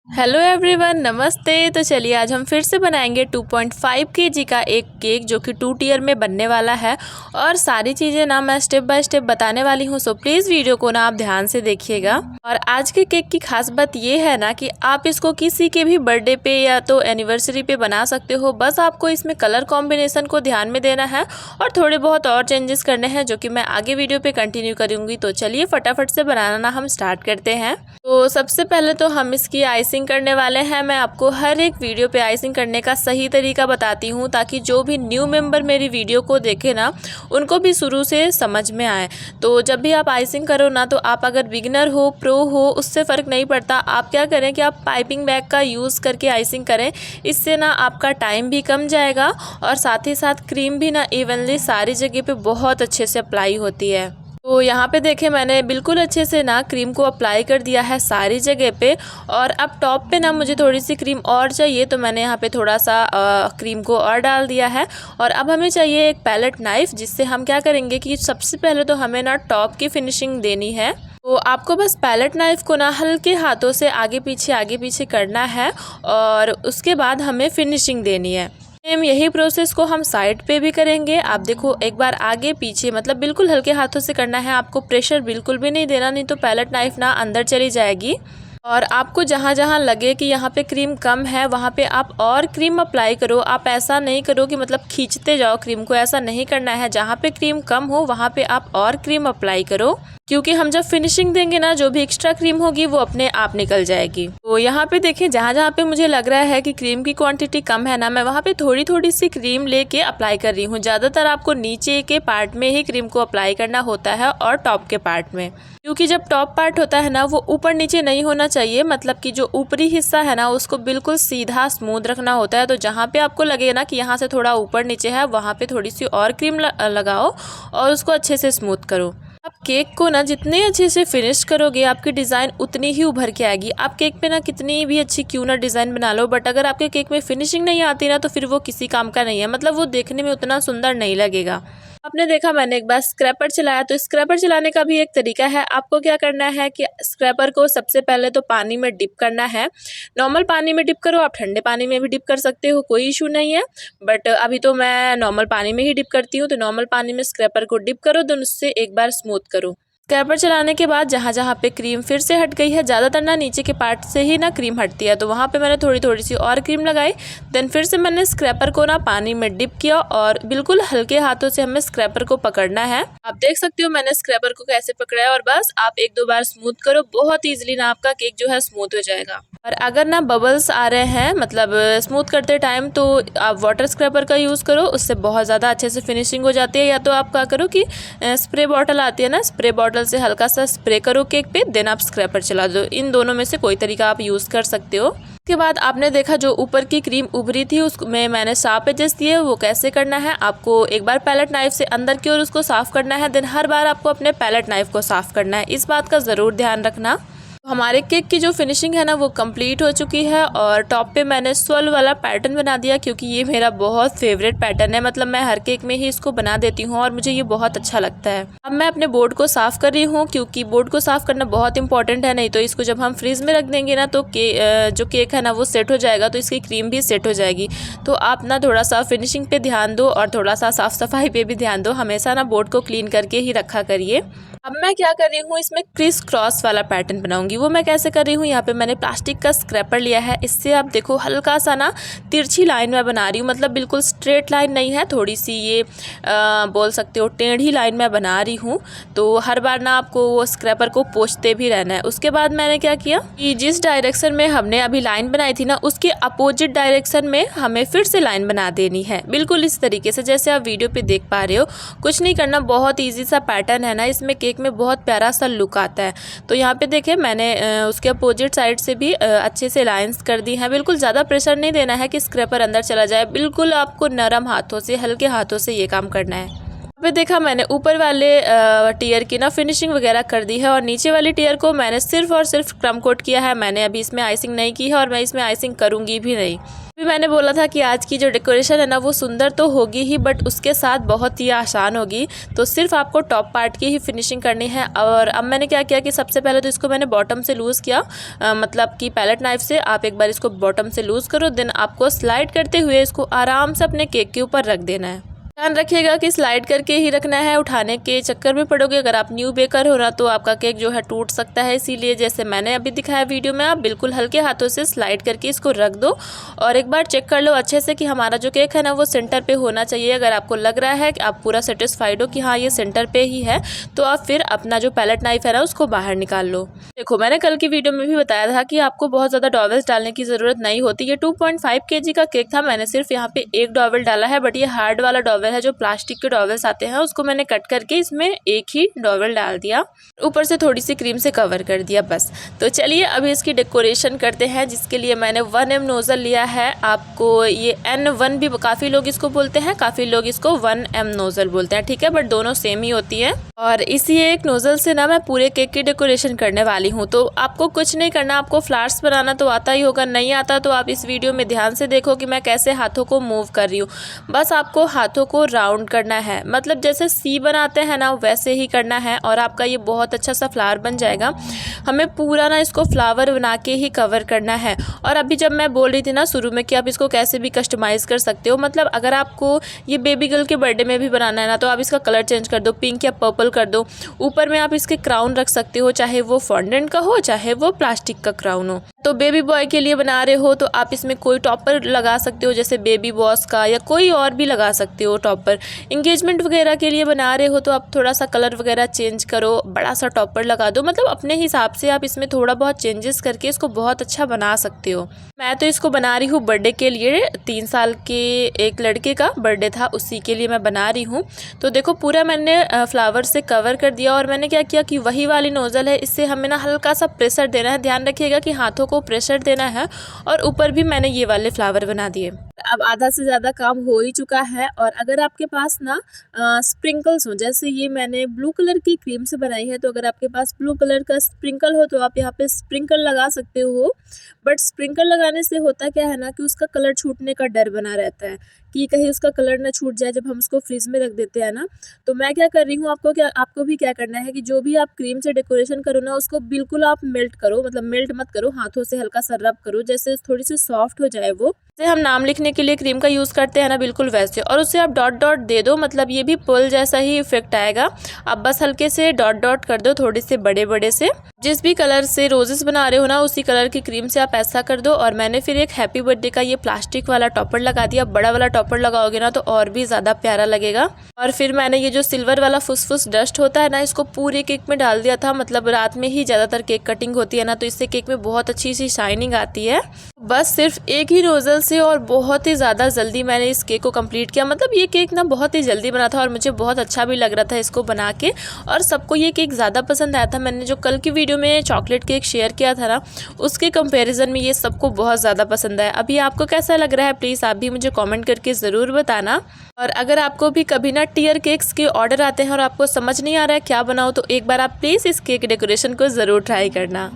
Hello everyone, नमस्ते। तो चलिए आज हम फिर से बनाएंगे 2.5 केजी का एक केक जो कि 2 टियर में बनने वाला है। और सारी चीज़ें ना मैं स्टेप बाय स्टेप बताने वाली हूँ, सो प्लीज़ वीडियो को ना आप ध्यान से देखिएगा। और आज के केक की खास बात ये है ना कि आप इसको किसी के भी बर्थडे पे या तो एनिवर्सरी पे बना सकते हो। बस आपको इसमें कलर कॉम्बिनेशन को ध्यान में देना है और थोड़े बहुत और चेंजेस करने हैं जो कि मैं आगे वीडियो पे कंटिन्यू करूँगी। तो चलिए फटाफट से बनाना ना हम स्टार्ट करते हैं। तो सबसे पहले तो हम इसकी आइसिंग करने वाले हैं। मैं आपको हर एक वीडियो पे आइसिंग करने का सही तरीका बताती हूँ ताकि जो भी न्यू मेंबर मेरी वीडियो को देखे ना उनको भी शुरू से समझ में आए। तो जब भी आप आइसिंग करो ना, तो आप अगर बिगिनर हो प्रो हो उससे फ़र्क नहीं पड़ता। आप क्या करें कि आप पाइपिंग बैग का यूज़ करके आइसिंग करें। इससे ना आपका टाइम भी कम जाएगा और साथ ही साथ क्रीम भी ना इवनली सारी जगह पे बहुत अच्छे से अप्लाई होती है। तो यहाँ पे देखें, मैंने बिल्कुल अच्छे से ना क्रीम को अप्लाई कर दिया है सारी जगह पे। और अब टॉप पे ना मुझे थोड़ी सी क्रीम और चाहिए, तो मैंने यहाँ पे थोड़ा सा क्रीम को और डाल दिया है। और अब हमें चाहिए एक पैलेट नाइफ़, जिससे हम क्या करेंगे कि सबसे पहले तो हमें ना टॉप की फिनिशिंग देनी है। तो आपको बस पैलेट नाइफ़ को ना हल्के हाथों से आगे पीछे करना है और उसके बाद हमें फिनिशिंग देनी है। सेम यही प्रोसेस को हम साइड पे भी करेंगे। आप देखो, एक बार आगे पीछे मतलब बिल्कुल हल्के हाथों से करना है। आपको प्रेशर बिल्कुल भी नहीं देना, नहीं तो पैलेट नाइफ ना अंदर चली जाएगी। और आपको जहाँ जहाँ लगे कि यहाँ पे क्रीम कम है वहाँ पे आप और क्रीम अप्लाई करो। आप ऐसा नहीं करो कि मतलब खींचते जाओ क्रीम को, ऐसा नहीं करना है। जहाँ पे क्रीम कम हो वहाँ पे आप और क्रीम अप्लाई करो, क्योंकि हम जब फिनिशिंग देंगे ना, जो भी एक्स्ट्रा क्रीम होगी वो अपने आप निकल जाएगी। तो यहाँ पे देखें, जहाँ जहाँ पे मुझे लग रहा है कि क्रीम की क्वांटिटी कम है ना, मैं वहाँ पे थोड़ी थोड़ी सी क्रीम लेके अप्लाई कर रही हूँ। ज़्यादातर आपको नीचे के पार्ट में ही क्रीम को अप्लाई करना होता है और टॉप के पार्ट में, क्योंकि जब टॉप पार्ट होता है ना वो ऊपर नीचे नहीं होना चाहिए। मतलब कि जो ऊपरी हिस्सा है ना उसको बिल्कुल सीधा स्मूथ रखना होता है। तो जहाँ पे आपको लगे ना कि यहाँ से थोड़ा ऊपर नीचे है, वहाँ पे थोड़ी सी और क्रीम लगाओ और उसको अच्छे से स्मूथ करो। आप केक को ना जितने अच्छे से फिनिश करोगे, आपकी डिज़ाइन उतनी ही उभर के आएगी। आप केक पे ना कितनी भी अच्छी क्यों ना डिज़ाइन बना लो, बट अगर आपके केक में फिनिशिंग नहीं आती ना, तो फिर वो किसी काम का नहीं है। मतलब वो देखने में उतना सुंदर नहीं लगेगा। आपने देखा, मैंने एक बार स्क्रैपर चलाया, तो स्क्रैपर चलाने का भी एक तरीका है। आपको क्या करना है कि स्क्रैपर को सबसे पहले तो पानी में डिप करना है। नॉर्मल पानी में डिप करो, आप ठंडे पानी में भी डिप कर सकते हो, कोई इशू नहीं है। बट अभी तो मैं नॉर्मल पानी में ही डिप करती हूँ। तो नॉर्मल पानी में स्क्रैपर को डिप करो, तो उससे एक बार स्मूथ करो। स्क्रैपर चलाने के बाद जहाँ जहाँ पे क्रीम फिर से हट गई है, ज़्यादातर ना नीचे के पार्ट से ही ना क्रीम हटती है, तो वहाँ पे मैंने थोड़ी थोड़ी सी और क्रीम लगाई। देन फिर से मैंने स्क्रैपर को ना पानी में डिप किया और बिल्कुल हल्के हाथों से हमें स्क्रैपर को पकड़ना है। आप देख सकते हो मैंने स्क्रैपर को कैसे पकड़ा है। और बस आप 1-2 बार स्मूथ करो, बहुत ईजिली ना आपका केक जो है स्मूथ हो जाएगा। और अगर ना बबल्स आ रहे हैं मतलब स्मूथ करते टाइम, तो आप वाटर स्क्रैपर का यूज़ करो, उससे बहुत ज़्यादा अच्छे से फिनिशिंग हो जाती है। या तो आप क्या करो कि स्प्रे बॉटल आती है ना, स्प्रे बॉटल से हल्का सा स्प्रे करो केक पे, देन आप स्क्रैपर चला दो। इन दोनों में से कोई तरीका आप यूज़ कर सकते हो। उसके बाद आपने देखा जो ऊपर की क्रीम उभरी थी उसमें मैंने शार्प एजेस दिए। वो कैसे करना है, आपको एक बार पैलेट नाइफ से अंदर की ओर उसको साफ़ करना है, देन हर बार आपको अपने पैलेट नाइफ को साफ़ करना है। इस बात का ज़रूर ध्यान रखना। हमारे केक की जो फिनिशिंग है ना वो कंप्लीट हो चुकी है। और टॉप पे मैंने स्वर्ल वाला पैटर्न बना दिया, क्योंकि ये मेरा बहुत फेवरेट पैटर्न है। मतलब मैं हर केक में ही इसको बना देती हूँ और मुझे ये बहुत अच्छा लगता है। अब मैं अपने बोर्ड को साफ़ कर रही हूँ, क्योंकि बोर्ड को साफ़ करना बहुत इंपॉर्टेंट है। नहीं तो इसको जब हम फ्रीज में रख देंगे ना, तो जो केक है ना वो सेट हो जाएगा, तो इसकी क्रीम भी सेट हो जाएगी। तो आप ना थोड़ा सा फिनिशिंग पे ध्यान दो और थोड़ा सा साफ़ सफाई पे भी ध्यान दो। हमेशा ना बोर्ड को क्लीन करके ही रखा करिए। अब मैं क्या कर रही हूँ, इसमें क्रिस क्रॉस वाला पैटर्न बनाऊंगी। वो मैं कैसे कर रही हूँ, यहाँ पे मैंने प्लास्टिक का स्क्रैपर लिया है। इससे आप देखो हल्का सा ना तिरछी लाइन में बना रही हूँ। मतलब बिल्कुल स्ट्रेट लाइन नहीं है, थोड़ी सी ये बोल सकते हो टेढ़ी लाइन में बना रही हूँ। तो हर बार ना आपको वो स्क्रैपर को पोंछते भी रहना है। उसके बाद मैंने क्या किया कि जिस डायरेक्शन में हमने अभी लाइन बनाई थी ना, उसके अपोजिट डायरेक्शन में हमें फिर से लाइन बना देनी है। बिल्कुल इस तरीके से जैसे आप वीडियो पे देख पा रहे हो। कुछ नहीं करना, बहुत ईजी सा पैटर्न है ना, इसमें केक में बहुत प्यारा सा लुक आता है। तो यहाँ पे देखिए मैंने उसके अपोजिट साइड से भी अच्छे से लाइंस कर दी हैं। बिल्कुल ज़्यादा प्रेशर नहीं देना है कि स्क्रैपर अंदर चला जाए। बिल्कुल आपको नरम हाथों से, हल्के हाथों से ये काम करना है। अभी देखा मैंने ऊपर वाले टीयर की ना फिनिशिंग वगैरह कर दी है और नीचे वाली टीयर को मैंने सिर्फ और सिर्फ क्रम कोट किया है। मैंने अभी इसमें आइसिंग नहीं की है और मैं इसमें आइसिंग करूँगी भी नहीं। अभी मैंने बोला था कि आज की जो डेकोरेशन है ना वो सुंदर तो होगी ही बट उसके साथ बहुत ही आसान होगी। तो सिर्फ आपको टॉप पार्ट की ही फिनिशिंग करनी है। और अब मैंने क्या किया कि सबसे पहले तो इसको मैंने बॉटम से लूज़ किया, मतलब कि पैलेट नाइफ से आप एक बार इसको बॉटम से लूज़ करो, देन आपको स्लाइड करते हुए इसको आराम से अपने केक के ऊपर रख देना है। ध्यान रखिएगा कि स्लाइड करके ही रखना है, उठाने के चक्कर में पड़ोगे अगर आप न्यू बेकर हो ना तो आपका केक जो है टूट सकता है। इसीलिए जैसे मैंने अभी दिखाया वीडियो में, आप बिल्कुल हल्के हाथों से स्लाइड करके इसको रख दो और एक बार चेक कर लो अच्छे से कि हमारा जो केक है ना वो सेंटर पे होना चाहिए। अगर आपको लग रहा है कि आप पूरा सेटिस्फाइड हो कि हाँ ये सेंटर पे ही है तो आप फिर अपना जो पैलेट नाइफ है ना उसको बाहर निकाल लो। देखो मैंने कल की वीडियो में भी बताया था कि आपको बहुत ज़्यादा डॉवेल्स डालने की ज़रूरत नहीं होती। ये 2.5 kg का केक था, मैंने सिर्फ यहाँ पे एक डॉवेल डाला है, बट ये हार्ड वाला डॉवेल है, जो प्लास्टिक के डॉवेल्स आते हैं उसको मैंने कट करके इसमें एक ही डॉवेल डाल दिया, ऊपर से थोड़ी सी क्रीम से कवर कर दिया बस। तो चलिए अभी इसकी डेकोरेशन करते हैं, जिसके लिए मैंने 1M नोज़ल लिया है। आपको ये N1 भी काफ़ी लोग इसको बोलते हैं, काफ़ी लोग इसको 1M नोज़ल बोलते हैं, ठीक है, बट दोनों सेम ही होती है। और इसी एक नोज़ल से ना मैं पूरे केक की डेकोरेशन करने वाली हूँ। तो आपको कुछ नहीं करना, आपको फ्लावर्स बनाना तो आता ही होगा, नहीं आता तो आप इस वीडियो में ध्यान से देखो कि मैं कैसे हाथों को मूव कर रही हूँ। बस आपको हाथों को राउंड करना है, मतलब जैसे सी बनाते हैं ना वैसे ही करना है और आपका ये बहुत अच्छा सा फ्लावर बन जाएगा। हमें पूरा ना इसको फ्लावर बना के ही कवर करना है। और अभी जब मैं बोल रही थी ना शुरू में कि आप इसको कैसे भी कस्टमाइज़ कर सकते हो, मतलब अगर आपको ये बेबी गर्ल के बर्थडे में भी बनाना है ना तो आप इसका कलर चेंज कर दो, पिंक या पर्पल कर दो। ऊपर में आप इसके क्राउन रख सकते हो, चाहे वो फॉन्डेंट का हो चाहे वो प्लास्टिक का क्राउन हो। तो बेबी बॉय के लिए बना रहे हो तो आप इसमें कोई टॉपर लगा सकते हो, जैसे बेबी बॉस का, या कोई और भी लगा सकते हो टॉपर। इंगेजमेंट वगैरह के लिए बना रहे हो तो आप थोड़ा सा कलर वगैरह चेंज करो, बड़ा सा टॉपर लगा दो, मतलब अपने हिसाब से आप इसमें थोड़ा बहुत चेंजेस करके इसको बहुत अच्छा बना सकते हो। मैं तो इसको बना रही हूँ बर्थडे के लिए, 3 साल के एक लड़के का बर्थडे था उसी के लिए मैं बना रही हूँ। तो देखो पूरा मैंने फ्लावर से कवर कर दिया और मैंने क्या किया कि वही वाली नोज़ल है, इससे हमें ना हल्का सा प्रेशर देना है। ध्यान रखिएगा कि हाथों को प्रेशर देना है। और ऊपर भी मैंने ये वाले फ्लावर बना दिए। अब आधा से ज़्यादा काम हो ही चुका है। और अगर आपके पास ना स्प्रिंकल्स हो, जैसे ये मैंने ब्लू कलर की क्रीम से बनाई है, तो अगर आपके पास ब्लू कलर का स्प्रिंकल हो तो आप यहाँ पे स्प्रिंकल लगा सकते हो। बट स्प्रिंकल लगाने से होता क्या है ना कि उसका कलर छूटने का डर बना रहता है कि कहीं उसका कलर ना छूट जाए जब हम उसको फ्रिज में रख देते हैं ना। तो मैं क्या कर रही हूँ, आपको भी क्या करना है कि जो भी आप क्रीम से डेकोरेशन करो ना उसको बिल्कुल आप मेल्ट करो, मतलब मेल्ट मत करो, हाथों से हल्का सा रब करो, जैसे थोड़ी सी सॉफ्ट हो जाए वो, जैसे हम नाम लिखने के लिए क्रीम का यूज़ करते हैं ना बिल्कुल वैसे। और उससे आप डॉट डॉट दे दो, मतलब ये भी पुल जैसा ही इफेक्ट आएगा। आप बस हल्के से डॉट डॉट कर दो, थोड़े से बड़े बड़े से। जिस भी कलर से रोजेस बना रहे हो ना उसी कलर की क्रीम से आप ऐसा कर दो। और मैंने फिर एक हैप्पी बर्थडे का ये प्लास्टिक वाला टॉपर लगा दिया। बड़ा वाला टॉपर लगाओगे ना तो और भी ज़्यादा प्यारा लगेगा। और फिर मैंने ये जो सिल्वर वाला फुसफुस डस्ट होता है ना इसको पूरे केक में डाल दिया था। मतलब रात में ही ज़्यादातर केक कटिंग होती है ना तो इससे केक में बहुत अच्छी सी शाइनिंग आती है। बस सिर्फ एक ही नोज़ल से और बहुत ही ज़्यादा जल्दी मैंने इस केक को कंप्लीट किया। मतलब ये केक ना बहुत ही जल्दी बना था और मुझे बहुत अच्छा भी लग रहा था इसको बना के। और सबको ये केक ज़्यादा पसंद आया था। मैंने जो कल की वीडियो में चॉकलेट केक शेयर किया था ना उसके कंपैरिजन में ये सबको बहुत ज़्यादा पसंद आया। अभी आपको कैसा लग रहा है प्लीज़ आप भी मुझे कमेंट करके ज़रूर बताना। और अगर आपको भी कभी ना टीयर केक्स के ऑर्डर आते हैं और आपको समझ नहीं आ रहा है क्या बनाओ तो एक बार आप प्लीज़ इस केक डेकोरेशन को ज़रूर ट्राई करना।